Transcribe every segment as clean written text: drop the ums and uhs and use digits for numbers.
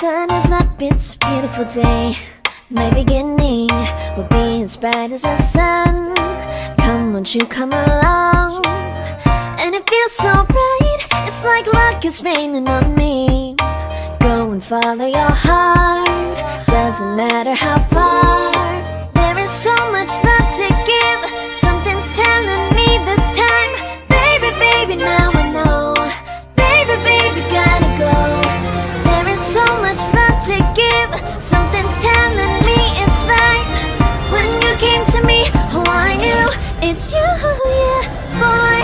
sun is up, it's a beautiful day. My beginning will be as bright as the sun. Come, won't you come along? And it feels so right, it's like luck is raining on me. Go and follow your heart, doesn't matter how far. There is so much love to give, something's telling me this time. Baby, baby, now I know. Baby, baby, gotta go. There is so much love to give, something's telling me it's right. When you came to me, oh I knew it's you, yeah, boy.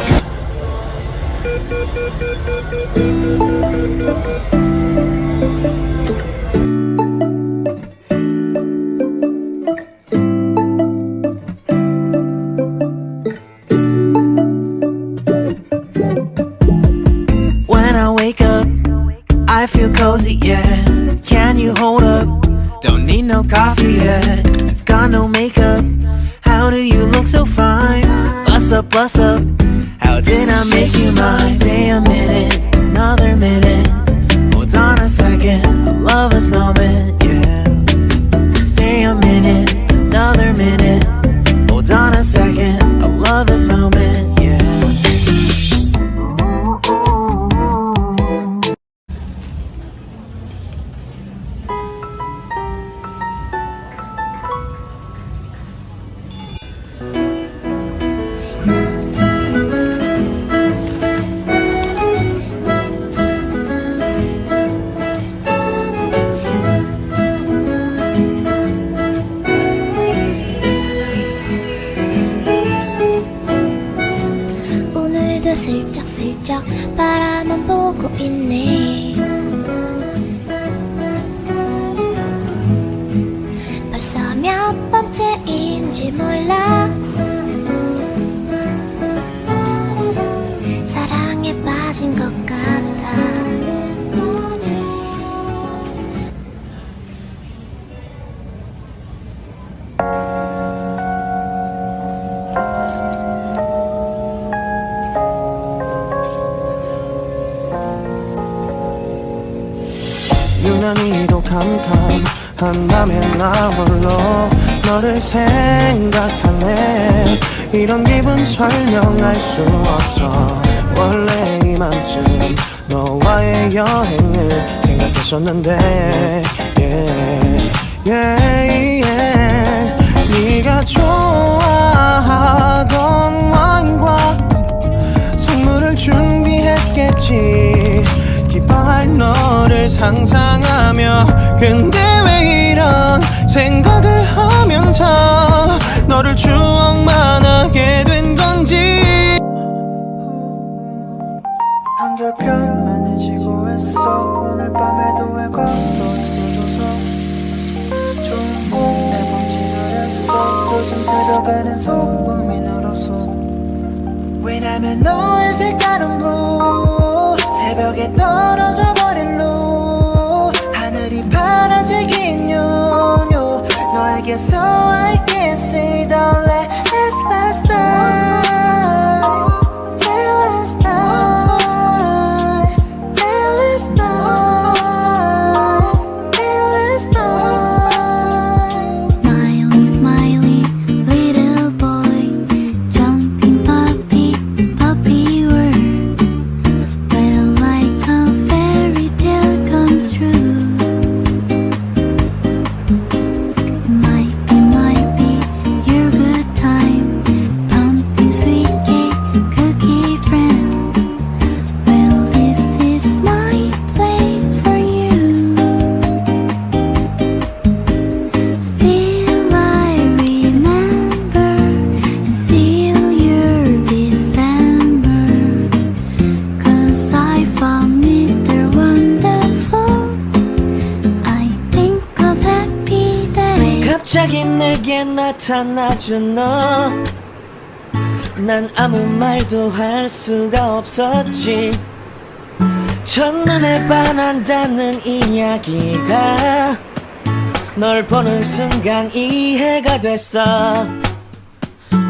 When I wake up, I feel cozy, yeah. Can you hold up? Don't need no coffee yet. Got no makeup. How do you look so fine? Bust up, bust up. How did I make you mine? Stay a minute, another minute. Hold on a second, I love this moment, yeah. Stay a minute, another minute. Hold on a second, I love this moment, yeah. 슬쩍슬쩍 바라만 보고 있네. 벌써 몇 번째인지 몰라. 사랑에 빠진 것 같아. 유난히도 캄캄한다면 나 홀로 너를 생각하네. 이런 기분 설명할 수 없어. 원래 이맘쯤 너와의 여행을 생각했었는데 yeah, yeah, yeah. 네가 좋아하던 와인과 선물을 준비했겠지. 기뻐할 너를 상상하며. 근데 왜 이런 생각을 하면서 너를 추억만 하게 된 건지. 한결편안해 지고했어. 오늘 밤에도 왜 걸어 있어줘서. 좋은 꿈 매번 지절했어. 요즘 새벽에는 소음이 늘었어. 왜냐면 너의 색다른 blue 새벽에 떨어져 버린 루. 하늘이 파란색인 요요 너에게서 I can see the last night. Last night. Last night. Last night. Smiley, smiley, little boy, jumping puppy, puppy world. Well, like a fairy tale comes true. It might be your good time. Pumping sweet cake, cookie friends. Well, this is my place for you. Still I remember and still your December. 'Cause I found Mr. Wonderful. I think of happy day. 갑자기 내게 나타나준 너. 난 아무 말도 할 수가 없었지. 첫눈에 반한다는 이야기가 널 보는 순간 이해가 됐어.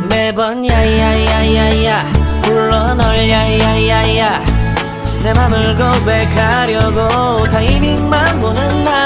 매번 야야야야야 불러 널 야야야야. 내 맘을 고백하려고 타이밍만 보는 나.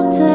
곁에